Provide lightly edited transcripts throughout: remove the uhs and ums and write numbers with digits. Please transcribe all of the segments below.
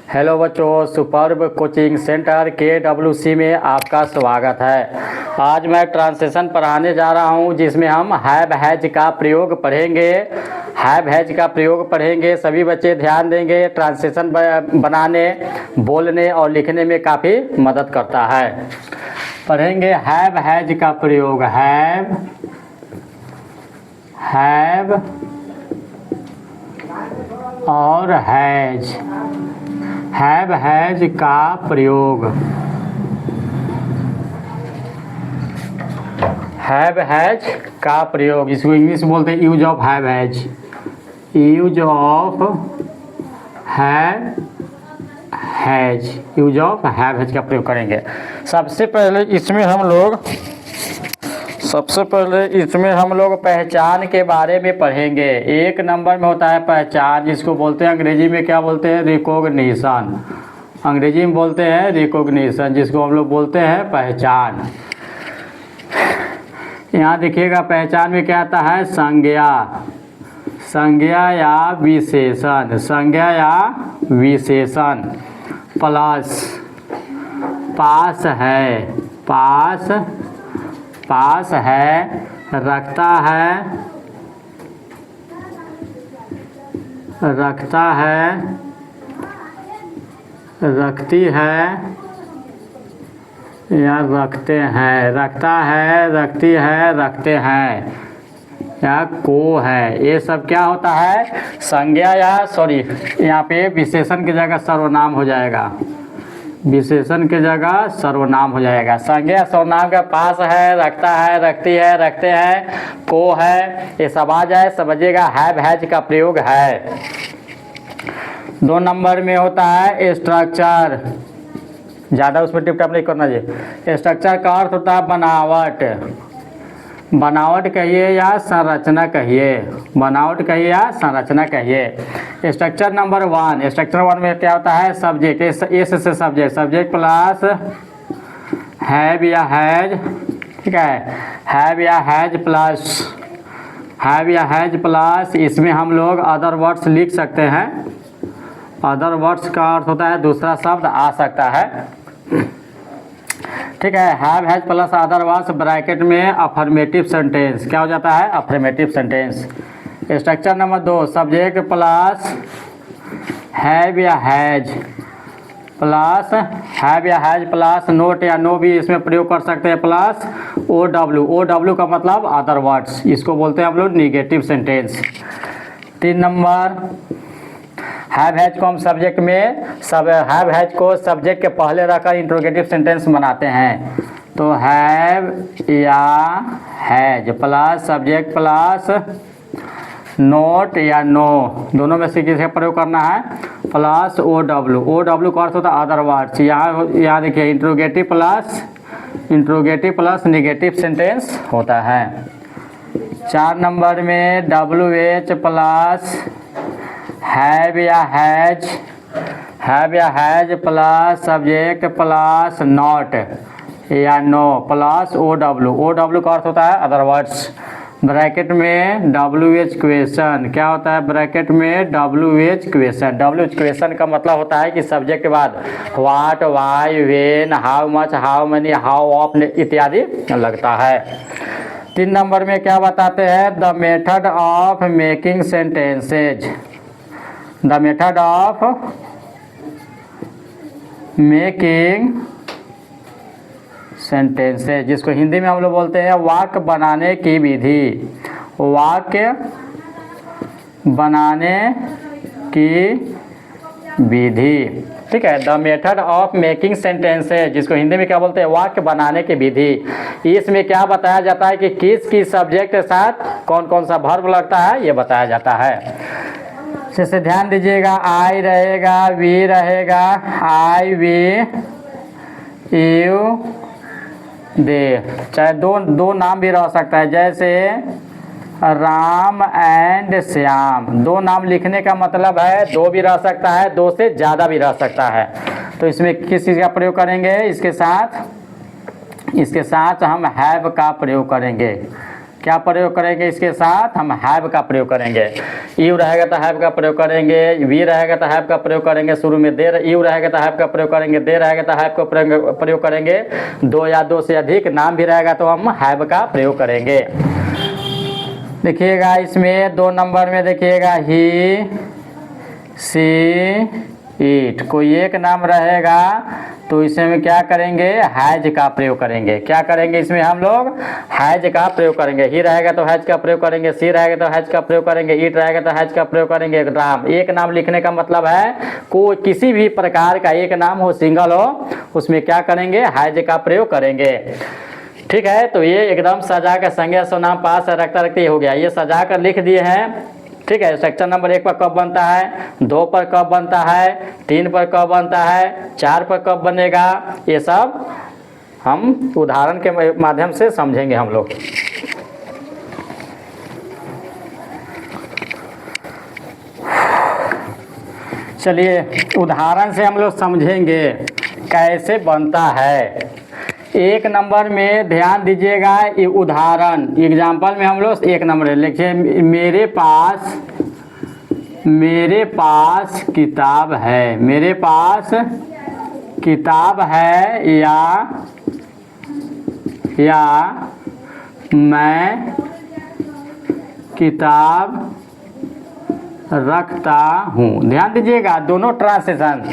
Hello बच्चों, superb coaching centre KWC में आपका स्वागत है। आज मैं ट्रांसलेशन पढ़ाने जा रहा हूं, जिसमें हम हैव हैज का प्रयोग पढ़ेंगे। हैव हैज का प्रयोग पढ़ेंगे, सभी बच्चे ध्यान देंगे। ट्रांसलेशन बनाने, बोलने और लिखने में काफ़ी मदद करता है। पढ़ेंगे हैव हैज का प्रयोग। हैव और हैज। हैव हैज का प्रयोग। हैव हैज का प्रयोग, इसको इंग्लिश में बोलते हैं use of have has. Use of have has. Use of have has का प्रयोग करेंगे। सबसे पहले इसमें हम लोग पहचान के बारे में पढ़ेंगे। एक नंबर में होता है पहचान, जिसको बोलते हैं अंग्रेजी में क्या बोलते हैं, रिकॉग्निशन। अंग्रेजी में बोलते हैं रिकॉग्निशन, जिसको हम लोग बोलते हैं पहचान। यहाँ देखिएगा पहचान में क्या आता है, संज्ञा। संज्ञा या विशेषण। संज्ञा या विशेषण। प्लस पास है। पास है, रखता है, रखती है या रखते हैं। रखता है, रखती है, रखते हैं या को है। ये सब क्या होता है, संज्ञा या यहाँ पे विशेषण की जगह सर्वनाम हो जाएगा। विशेषण की जगह सर्वनाम हो जाएगा। संज्ञा सर्वनाम का पास है, रखता है, रखती है, रखते हैं, को है, ये सब आ जाए, समझिएगा हैव हैज का प्रयोग है। 2 नंबर में होता है स्ट्रक्चर। ज़्यादा उसमें टिप टॉप नहीं करना चाहिए। स्ट्रक्चर का अर्थ होता है बनावट। बनावट कहिए या संरचना कहिए। बनावट कहिए या संरचना कहिए। Structure number 1। स्ट्रक्चर 1 में क्या होता है, सब्जेक्ट। एस से सब्जेक्ट। सब्जेक्ट प्लस हैव या हैज। ठीक है, हैव या हैज प्लस इसमें हम लोग अदर वर्ड्स लिख सकते हैं। अदर वर्ड्स का अर्थ होता है दूसरा शब्द आ सकता है। ठीक है, have has plus other words bracket में अफर्मेटिव सेंटेंस। क्या हो जाता है, affirmative sentence. Structure number 2। Subject plus have या हैज प्लस नोट या नो भी इसमें प्रयोग कर सकते हैं, प्लस OW का मतलब अदर वर्ड्स। इसको बोलते हैं हम लोग negative sentence. 3 number, have has को हम सब्जेक्ट में हैव हैज को सब्जेक्ट के पहले रखकर इंट्रोगेटिव सेंटेंस बनाते हैं। तो हैव या has plus subject plus note या नो, दोनों में से किसी का प्रयोग करना है, प्लस OW का अर्थ होता है अदर वर्ड्स। यहाँ देखिए इंट्रोगेटिव प्लस निगेटिव सेंटेंस होता है। 4 नंबर में WH प्लस हैव या has plus subject plus not या नो प्लस OW का अर्थ होता है अदर वर्ड्स। ब्रैकेट में WH क्वेश्चन। क्या होता है ब्रैकेट में, WH क्वेश्चन। WH क्वेश्चन का मतलब होता है कि सब्जेक्ट के बाद what, why, when, how much, how many, how often इत्यादि लगता है। 3 नंबर में क्या बताते हैं, the method of making sentences. The method of making sentences, जिसको हिंदी में हम लोग बोलते हैं वाक्य बनाने की विधि। वाक्य बनाने की विधि। ठीक है, the method of making sentences, जिसको हिंदी में क्या बोलते हैं, वाक्य बनाने की विधि। इसमें क्या बताया जाता है कि किस सब्जेक्ट के साथ कौन कौन सा वर्ब लगता है, ये बताया जाता है। जैसे ध्यान दीजिएगा, आई रहेगा, वी रहेगा, आई, वी, यू, दे। चाहे दो नाम भी रह सकता है, जैसे राम एंड श्याम। 2 नाम लिखने का मतलब है 2 भी रह सकता है, 2 से ज़्यादा भी रह सकता है। तो इसमें किस चीज़ का प्रयोग करेंगे, इसके साथ हम हैव का प्रयोग करेंगे। क्या प्रयोग करेंगे इसके साथ? हम हैव का प्रयोग करेंगे। यू रहेगा तो हैव का प्रयोग करेंगे, वी रहेगा तो हैव का प्रयोग करेंगे, शुरू में दे यू रहेगा तो हैव का प्रयोग करेंगे, दे रहेगा तो हैव का प्रयोग करेंगे, दो या दो से अधिक नाम भी रहेगा तो हम हैव का प्रयोग करेंगे। देखिएगा इसमें 2 नंबर में देखिएगा ही, सी, ईट, कोई एक नाम रहेगा तो इसमें क्या करेंगे? हैज का प्रयोग करेंगे। क्या करेंगे इसमें हम लोग? हैज का प्रयोग करेंगे। ही रहेगा तो हैज का प्रयोग करेंगे, सी रहेगा तो हैज का प्रयोग करेंगे, ईट रहेगा तो हैज का प्रयोग करेंगे। राम, एक नाम लिखने का मतलब है कोई किसी भी प्रकार का एक नाम हो, सिंगल हो, उसमें क्या करेंगे? हैज का प्रयोग करेंगे। ठीक है, तो ये एकदम सजा का संज्ञा सर्वनाम पास रखता रखते हो गया, ये सजा कर लिख दिए हैं। ठीक है, स्ट्रक्चर नंबर 1 पर कब बनता है, 2 पर कब बनता है, 3 पर कब बनता है, 4 पर कब बनेगा, ये सब हम उदाहरण के माध्यम से समझेंगे हम लोग। चलिए उदाहरण से हम लोग समझेंगे कैसे बनता है। 1 नंबर में ध्यान दीजिएगा, ये उदाहरण एग्जाम्पल में हम लोग 1 नंबर लिखिए, मेरे पास किताब है। मेरे पास किताब है या मैं किताब रखता हूँ। ध्यान दीजिएगा, दोनों ट्रांसलेशन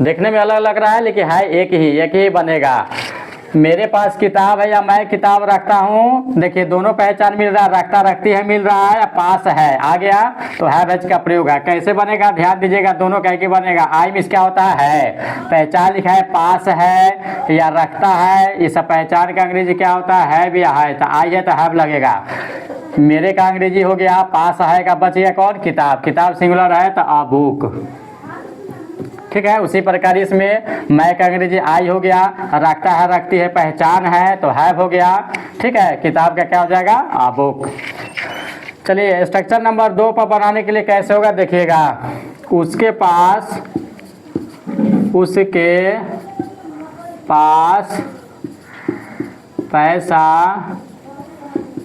देखने में अलग लग रहा है लेकिन है एक ही बनेगा। मेरे पास किताब है या मैं किताब रखता हूँ, देखिए दोनों पहचान मिल रहा है, रखता रखती है मिल रहा है, पास है आ गया तो हैव का प्रयोग है। कैसे बनेगा? ध्यान दीजिएगा, दोनों कह के बनेगा। आई में क्या होता है? पहचान लिखा है, पास है या रखता है, इस पहचान का अंग्रेजी क्या होता है? हैव या है, तो आई है तो हैव लगेगा। मेरे का अंग्रेजी हो गया, पास है का बच गया कौन? किताब। किताब सिंगुलर है तो अ बुक। ठीक है, उसी प्रकार इसमें मैं का अंग्रेजी आई हो गया, रखता है रखती है पहचान है तो हैव हो गया। ठीक है, किताब का क्या हो जाएगा? आ बुक। चलिए स्ट्रक्चर नंबर 2 पर बनाने के लिए कैसे होगा देखिएगा, उसके पास पैसा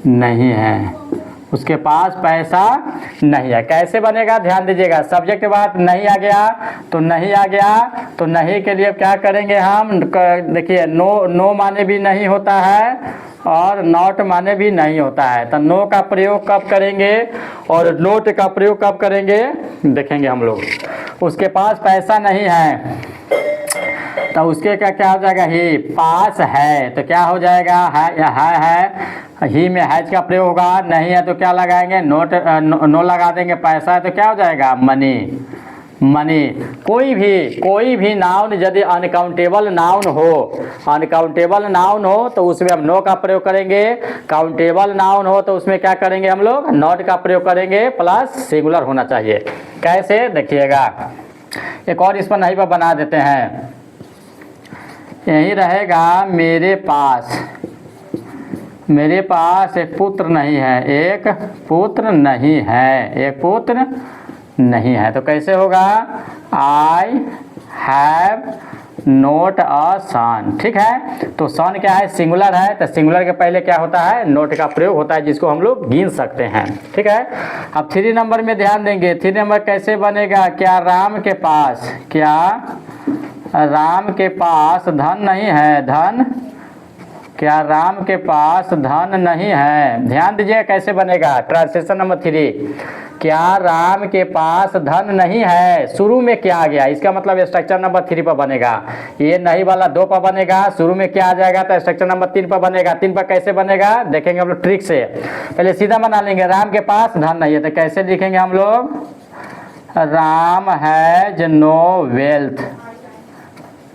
नहीं है। उसके पास पैसा नहीं है। कैसे बनेगा? ध्यान दीजिएगा, सब्जेक्ट बात नहीं आ गया तो नहीं के लिए क्या करेंगे हम? देखिए नो माने भी नहीं होता है और नॉट माने भी नहीं होता है, तो नो का प्रयोग कब करेंगे और नोट का प्रयोग कब करेंगे देखेंगे हम लोग। उसके पास पैसा नहीं है तो उसके क्या हो जाएगा? ही। पास है तो क्या हो जाएगा? है। ही में हैज का प्रयोग होगा, नहीं है तो क्या लगाएंगे? नो लगा देंगे। पैसा है तो क्या हो जाएगा? मनी। कोई भी नाउन यदि अनकाउंटेबल नाउन हो तो उसमें हम नो का प्रयोग करेंगे। काउंटेबल नाउन हो तो उसमें क्या करेंगे हम लोग? नॉट का प्रयोग करेंगे, प्लस सिंगुलर होना चाहिए। कैसे देखिएगा, एक और इस पर नहीं पर बना देते हैं। यही रहेगा, मेरे पास एक पुत्र नहीं है। तो कैसे होगा? आई हैव नोट अ सन। ठीक है, तो सन क्या है? सिंगुलर है, तो सिंगुलर के पहले क्या होता है? नोट का प्रयोग होता है, जिसको हम लोग गिन सकते हैं। ठीक है, अब 3 नंबर में ध्यान देंगे। 3 नंबर कैसे बनेगा? क्या राम के पास धन नहीं है? क्या राम के पास धन नहीं है? ध्यान दीजिए कैसे बनेगा। ट्रांसलेशन नंबर 3, क्या राम के पास धन नहीं है? शुरू में क्या आ गया? इसका मतलब स्ट्रक्चर नंबर 3 पर बनेगा। ये नहीं वाला 2 पर बनेगा, शुरू में क्या आ जाएगा तो स्ट्रक्चर नंबर 3 पर बनेगा। 3 पर कैसे बनेगा देखेंगे हम लोग ट्रिक से। पहले सीधा बना लेंगे, राम के पास धन नहीं है तो कैसे लिखेंगे हम लोग? Ram has no wealth.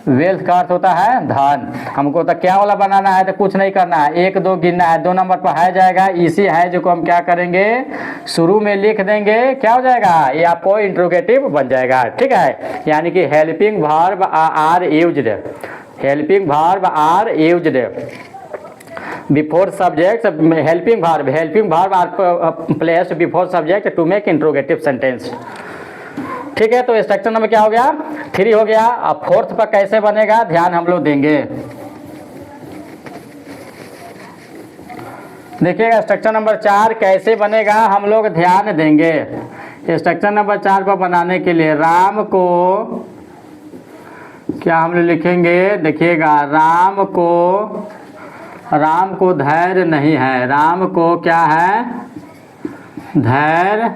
Wealth का अर्थ होता है धन। हमको तो क्या वाला बनाना है तो कुछ नहीं करना है, 1 2 गिनना है। 2 नंबर पर है जाएगा, इसी है जो को हम क्या करेंगे शुरू में लिख देंगे। क्या हो जाएगा? ये आपको इंट्रोगेटिव बन जाएगा। ठीक है, यानी कि helping verb are used before subject. Helping verb are placed before subject to make interrogative sentence. ठीक है, तो स्ट्रक्चर नंबर क्या हो गया? 3 हो गया। अब 4th पर कैसे बनेगा ध्यान हम लोग देंगे। देखिएगा स्ट्रक्चर नंबर 4 कैसे बनेगा, हम लोग ध्यान देंगे। स्ट्रक्चर नंबर 4 पर बनाने के लिए राम को क्या हम लोग लिखेंगे, देखिएगा राम को धैर्य नहीं है, राम को क्या है, धैर्य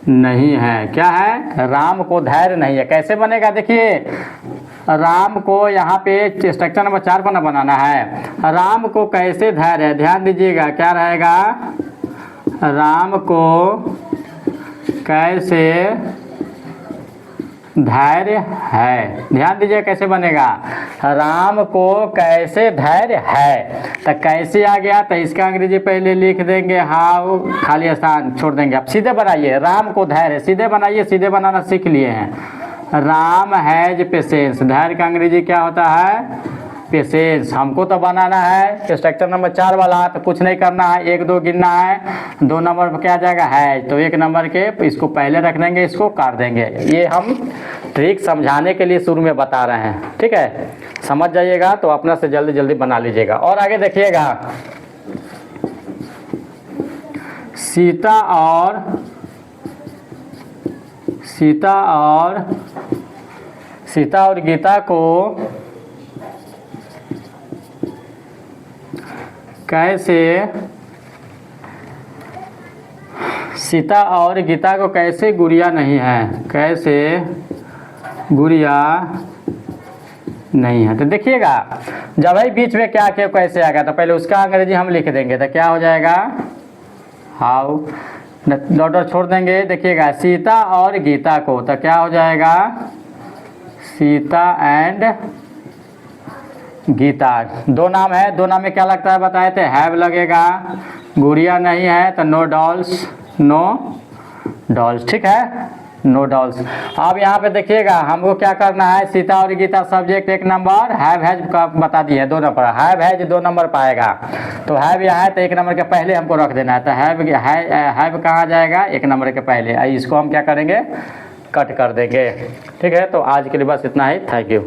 नहीं है। क्या है, राम को धैर्य नहीं है। कैसे बनेगा, देखिए राम को यहाँ पे स्ट्रक्चर नंबर 4 पर ना बनाना है। राम को कैसे धैर्य है, ध्यान दीजिएगा क्या रहेगा, राम को कैसे धैर्य है। ध्यान दीजिए कैसे बनेगा, राम को कैसे धैर्य है। तो कैसे आ गया, तो इसका अंग्रेजी पहले लिख देंगे, हाउ खाली स्थान छोड़ देंगे। अब सीधे बनाइए, राम को धैर्य सीधे बनाइए, सीधे बनाना सीख लिए हैं। राम हैज पेशेंस, धैर्य का अंग्रेजी क्या होता है, पेशेंस। हमको तो बनाना है स्ट्रक्चर नंबर 4 वाला, तो कुछ नहीं करना है, 1 2 गिनना है, 2 नंबर पर क्या जाएगा है, तो 1 नंबर के इसको पहले रख देंगे, इसको काट देंगे। ये हम ट्रिक समझाने के लिए शुरू में बता रहे हैं, ठीक है, समझ जाइएगा तो अपना से जल्दी जल्दी बना लीजिएगा। और आगे देखिएगा, सीता और गीता को कैसे, सीता और गीता को कैसे गुड़िया नहीं है, कैसे गुड़िया नहीं है। तो देखिएगा जब भाई बीच में क्या क्या कैसे आएगा, तो पहले उसका अंग्रेजी हम लिख देंगे, तो क्या हो जाएगा, हाउ, डॉट छोड़ देंगे। देखिएगा सीता और गीता को, तो क्या हो जाएगा, सीता एंड गीता। 2 नाम है, 2 नाम में क्या लगता है बताए थे, हैव लगेगा, गुड़िया नहीं है तो नो डॉल्स, ठीक है, नो डॉल्स। अब यहाँ पे देखिएगा हमको क्या करना है, सीता और Gita subject 1 number, have has का बता दिए 2 नंबर, हैव हैज 2 नंबर पाएगा, तो हैव यहाँ है तो 1 नंबर के पहले हमको रख देना है, तो हैव कहाँ जाएगा, 1 नंबर के पहले। इसको हम क्या करेंगे, कट कर देंगे, ठीक है। तो आज के लिए बस इतना ही, थैंक यू।